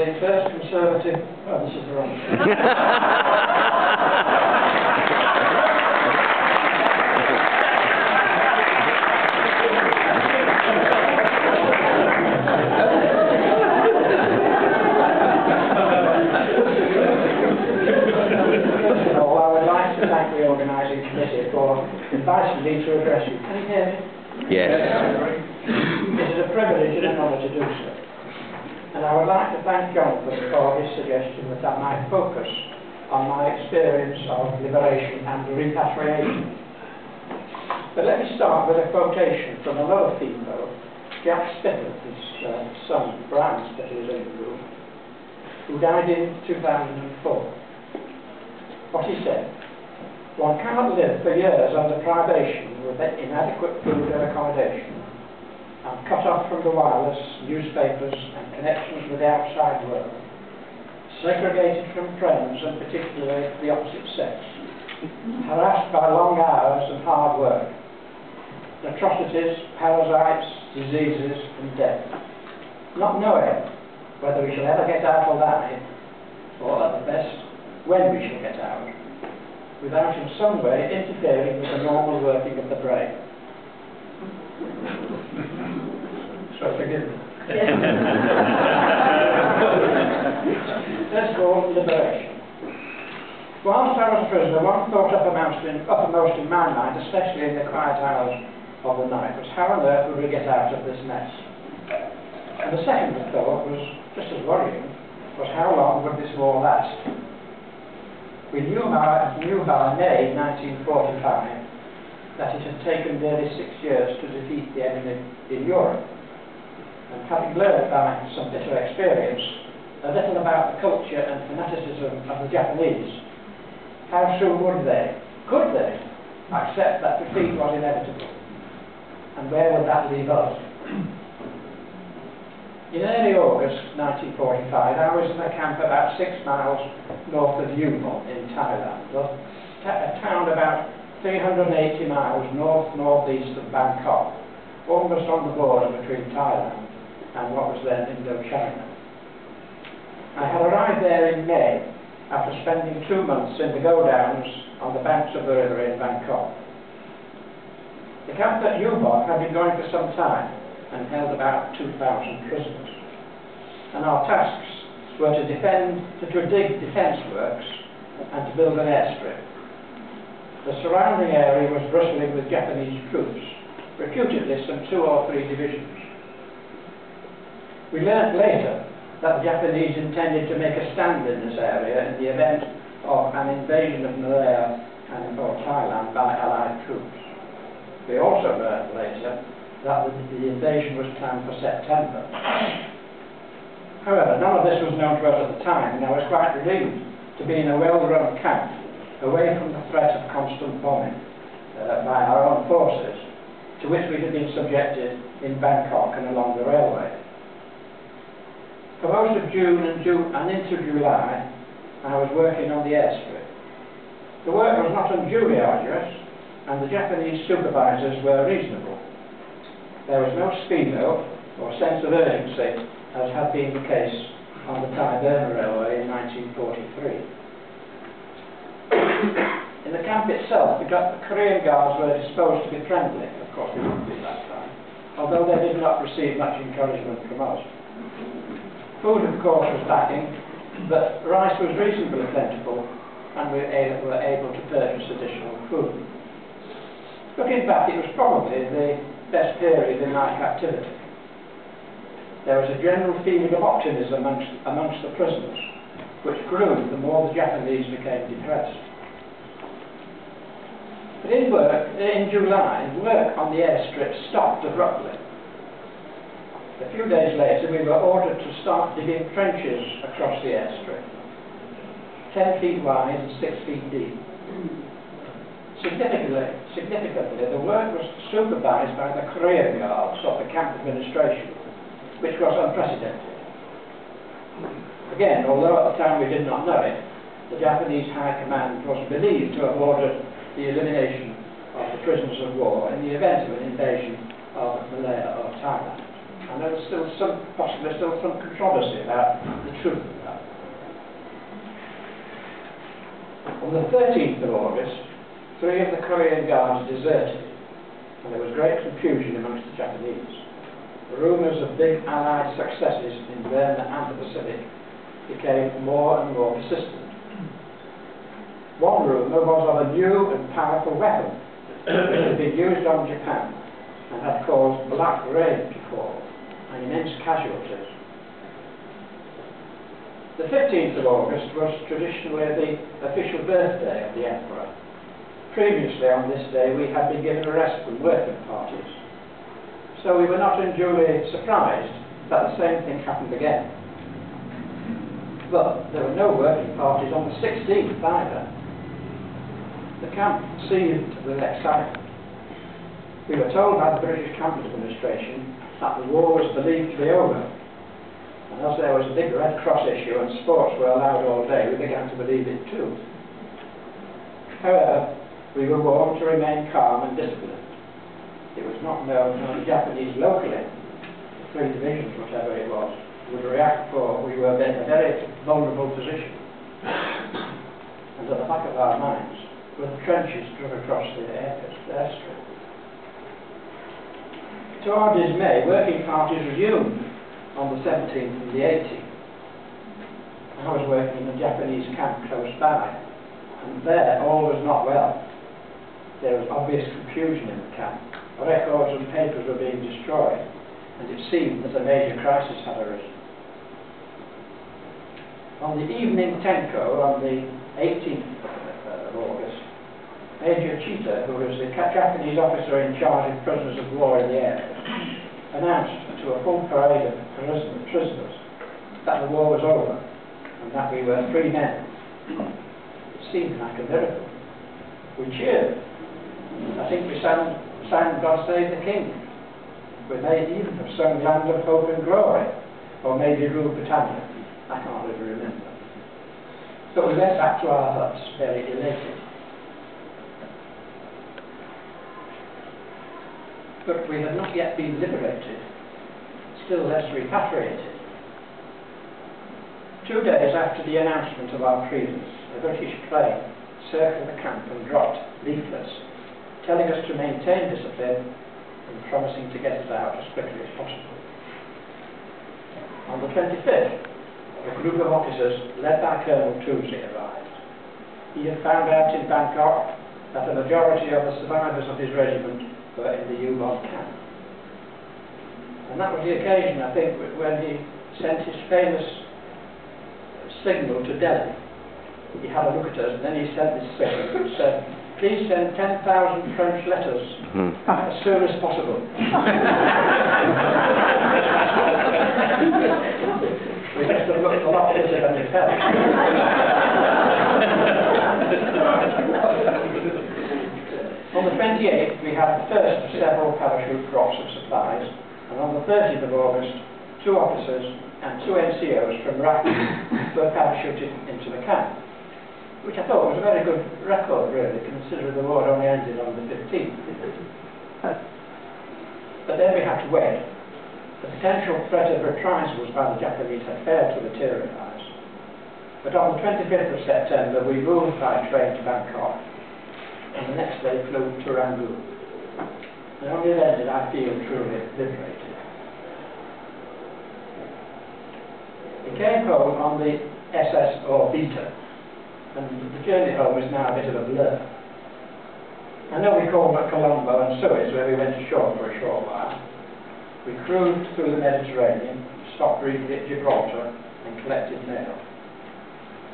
the first Conservative... Oh, this is the wrong thing. First of all, I would like to thank the organising committee for inviting me to address you. Can you hear me? Yes. It is a privilege and an honour to do so. And I would like to thank Jonathan for his suggestion that I might focus on my experience of liberation and repatriation. But let me start with a quotation from another FEPOW, Jack Spittle, his son, Brian Spittle, is in the room, who died in 2004. What he said: "One cannot live for years under privation with inadequate food and accommodation, and cut off from the wireless, newspapers and connections with the outside world, segregated from friends and particularly the opposite sex, harassed by long hours and hard work, atrocities, parasites, diseases and death, not knowing whether we shall ever get out alive, or at the best, when we shall get out, without in some way interfering with the normal working of the brain." So forgive me. Let's go on liberation. Whilst I was a prisoner, one thought uppermost in my mind, especially in the quiet hours of the night, was how on earth would we get out of this mess? And the second thought was just as worrying, was how long would this war last? We knew by May 1945 that it had taken nearly 6 years to defeat the enemy in Europe. And having learned by some bitter experience a little about the culture and fanaticism of the Japanese, how soon would they, could they, accept that defeat was inevitable? And where would that leave us? In early August 1945, I was in a camp about 6 miles north of Yuma in Thailand, a town about 380 miles north-northeast of Bangkok, almost on the border between Thailand and what was then Indochina. I had arrived there in May after spending 2 months in the go-downs on the banks of the river in Bangkok. The camp at Yuma had been going for some time and held about 2,000 prisoners. And our tasks were to dig defence works and to build an airstrip. The surrounding area was bristling with Japanese troops, reputedly some 2 or 3 divisions. We learned later that the Japanese intended to make a stand in this area in the event of an invasion of Malaya or Thailand by Allied troops. We also learned later that the invasion was planned for September. However, none of this was known to us at the time, and I was quite relieved to be in a well-run camp, away from the threat of constant bombing by our own forces, to which we had been subjected in Bangkok and along the railway. For most of June and into July, I was working on the airstrip. The work was not unduly arduous, and the Japanese supervisors were reasonable. There was no speedo or sense of urgency, as had been the case on the Thai-Burma Railway in 1943. In the camp itself, the Korean guards were disposed to be friendly. Of course, we wouldn't be that time, although they did not receive much encouragement from us. Food, of course, was lacking, but rice was reasonably plentiful, and we were able to purchase additional food. Looking back, it was probably the best period in my captivity. There was a general feeling of optimism amongst the prisoners, which grew the more the Japanese became depressed. But in July, work on the airstrip stopped abruptly. A few days later, we were ordered to start digging trenches across the airstrip, 10 feet wide and 6 feet deep. Significantly, the work was supervised by the Korean guards of the camp administration, which was unprecedented. Again, although at the time we did not know it, the Japanese High Command was believed to have ordered the elimination of the prisoners of war in the event of an invasion of Malaya or Thailand. And And there was still possibly still some controversy about the truth of that. On the 13th of August, 3 of the Korean guards deserted, and there was great confusion amongst the Japanese. The rumours of big Allied successes in Burma and the Pacific became more and more persistent. One rumour was of a new and powerful weapon which had been used on Japan and had caused black rain to fall and immense casualties. The 15th of August was traditionally the official birthday of the Emperor. Previously on this day we had been given a rest from working parties, so we were not unduly surprised that the same thing happened again. But there were no working parties on the 16th either. The camp seethed with excitement. We were told by the British Camp Administration that the war was believed to be over, and as there was a big Red Cross issue and sports were allowed all day, we began to believe it too. However, we were warned to remain calm and disciplined. It was not known how the Japanese locally, the 3 divisions, whatever it was, would react, for we were in a very vulnerable position. And at the back of our minds were the trenches drug across the airstrip. To our dismay, working parties resumed on the 17th and the 18th. I was working in a Japanese camp close by, and there all was not well. There was obvious confusion in the camp. Records and papers were being destroyed, and it seemed that a major crisis had arisen. On the evening Tenko, on the 18th of August, Major Chita, who was the Japanese officer in charge of prisoners of war in the area, announced to a full parade of prisoners that the war was over and that we were free men. It seemed like a miracle. We cheered. I think we sang God Save the King. We may even have sung Land of Hope and Glory, or maybe Rule Britannia. I can't really remember. But we went back to our huts very elated. But we had not yet been liberated, still less repatriated. 2 days after the announcement of our freedoms, a British plane circled the camp and dropped leaflets telling us to maintain discipline and promising to get us out as quickly as possible. On the 25th, a group of officers led by Colonel Toosey arrived. He had found out in Bangkok that the majority of the survivors of his regiment were in the U-Boat camp. And that was the occasion, I think, when he sent his famous signal to Delhi. He had a look at us and then he sent this signal and said, "Please send 10,000 French letters as soon as possible." We must have looked a lot better than we felt. On the 28th, we had the first of several parachute drops of supplies, and on the 30th of August, 2 officers and 2 NCOs from Iraqi were parachuted into the camp, which I thought was a very good record, really, considering the war only ended on the 15th. But then we had to wait. The potential threat of reprisals by the Japanese had failed to materialise. But on the 25th of September, we moved by train to Bangkok, and the next day flew to Rangoon. And only then did I feel truly liberated. We came home on the SS Orbiter, and the journey home is now a bit of a blur. I know we called at Colombo and Suez, where we went ashore for a short while. We cruised through the Mediterranean, stopped briefly at Gibraltar, and collected mail.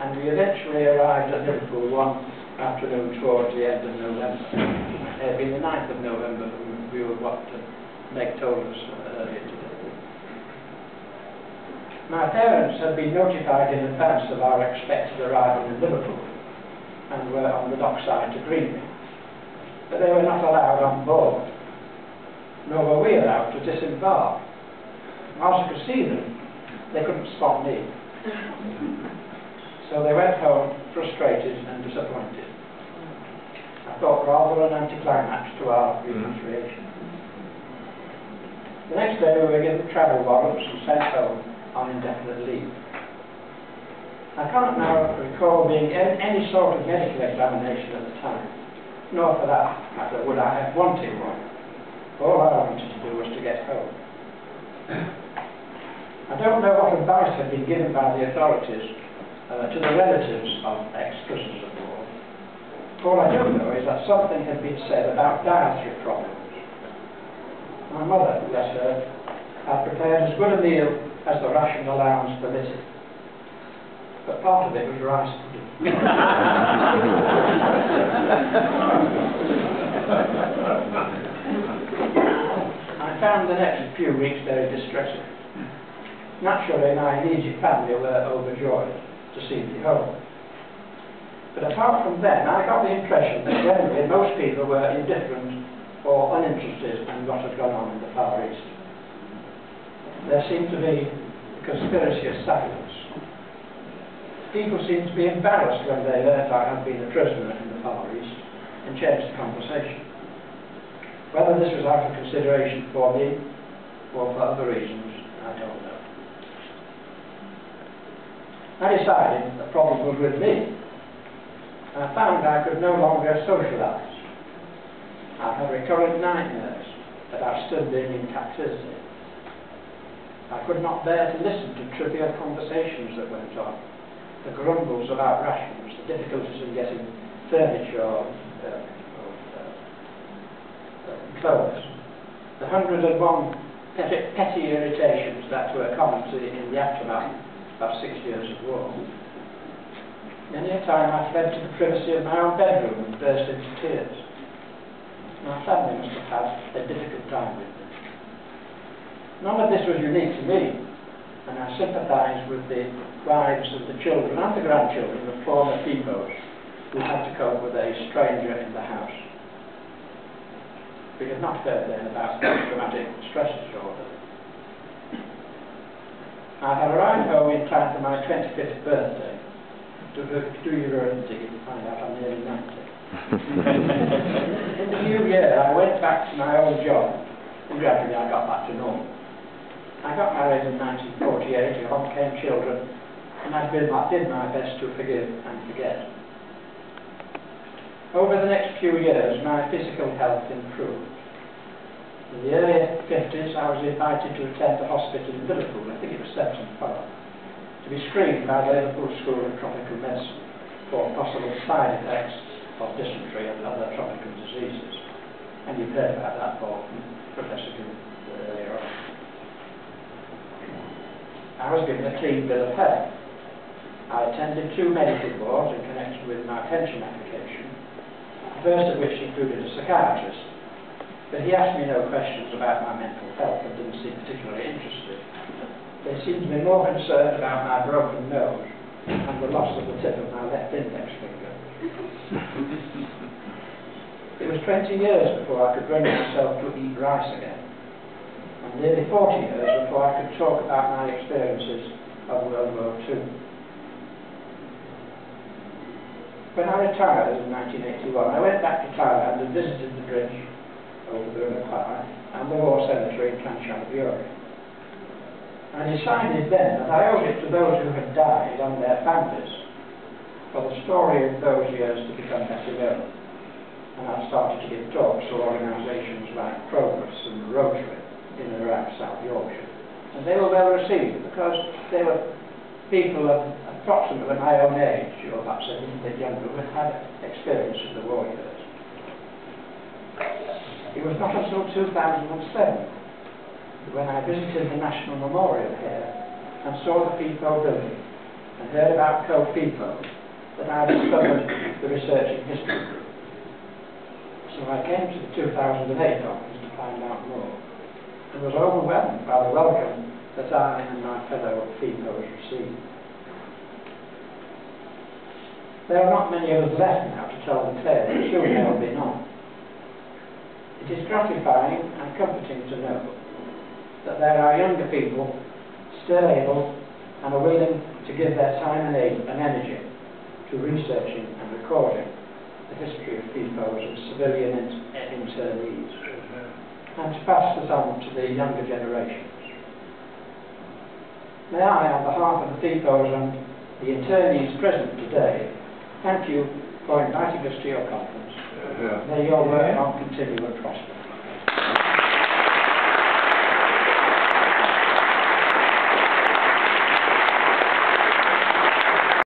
And we eventually arrived at Liverpool one afternoon towards the end of November. It had been the 9th of November, when we were what Meg told us earlier today. My parents had been notified in advance of our expected arrival in Liverpool and were on the dockside to greet me. But they were not allowed on board, nor were we allowed to disembark. Whilst I could see them, they couldn't spot me. So they went home frustrated and disappointed. I thought rather an anticlimax to our repatriation. The next day we were given travel warrants and sent home on indefinite leave. I cannot now recall being any sort of medical examination at the time, nor for that matter would I have wanted one. All I wanted to do was to get home. I don't know what advice had been given by the authorities to the relatives of ex-prisoners of war. All I do know is that something had been said about dietary problems. My mother, bless her, had prepared as good a meal as the ration allowance permitted. But part of it was rice pudding. I found the next few weeks very distressing. Naturally, my immediate family were overjoyed to see me home. But apart from them, I got the impression that generally most people were indifferent or uninterested in what had gone on in the Far East. There seemed to be a conspiracy of silence. People seemed to be embarrassed when they learned I had been a prisoner in the Far East and changed the conversation. Whether this was out of consideration for me or for other reasons, I don't know. I decided the problem was with me. I found I could no longer socialise. I had recurrent nightmares about still being in captivity. I could not bear to listen to trivial conversations that went on. The grumbles about rations, the difficulties in getting furniture or clothes, the 101 petty irritations that were common in the aftermath of 6 years of war. Many a time I fled to the privacy of my own bedroom and burst into tears. My family must have had a difficult time with me. None of this was unique to me, and I sympathised with the wives and the children and the grandchildren of former FEPOWs who had to cope with a stranger in the house. We had not heard then about post-traumatic stress disorder. I had arrived home in time for my 25th birthday. Do your arithmetic and find out I'm nearly 90. In the new year, I went back to my old job, and gradually I got back to normal. I got married in 1948, along came children, and I did my best to forgive and forget. Over the next few years, my physical health improved. In the early 50s, I was invited to attend the hospital in Liverpool, I think it was Septon Park, to be screened by the Liverpool School of Tropical Medicine for possible side effects of dysentery and other tropical diseases. And you've heard about that from Professor Gill earlier on. I was given a clean bill of health. I attended 2 medical boards in connection with my pension application, the first of which included a psychiatrist, but he asked me no questions about my mental health and didn't seem particularly interested. They seemed to be more concerned about my broken nose and the loss of the tip of my left index finger. It was 20 years before I could bring myself to eat rice again, and nearly 40 years before I could talk about my experiences of World War II. When I retired in 1981, I went back to Thailand and visited the bridge over Burma Thailand and the war cemetery in Kanchanaburi. I decided then that I owed it to those who had died and their families for the story of those years to become better known. And I started to give talks to organisations like Progress and Rotary in and around South Yorkshire. And they were well received because they were people of approximately my own age, or perhaps a little bit younger, who had experience of the war years. It was not until 2007 when I visited the National Memorial here and saw the FEPOW building and heard about co-FEPOW that I discovered the Researching History group. So I came to the 2008 office to find out more and was overwhelmed by the welcome that I and my fellow FEPOWs received. There are not many of us left now to tell the tale, but soon there will be none. It is gratifying and comforting to know that there are younger people still able and are willing to give their time and energy to researching and recording the history of FEPOWs and civilian internees. and to pass this on to the younger generations. May I, on behalf of the FEPOWs and the internees present today, thank you for inviting us to your conference. May your work on continue and prosper.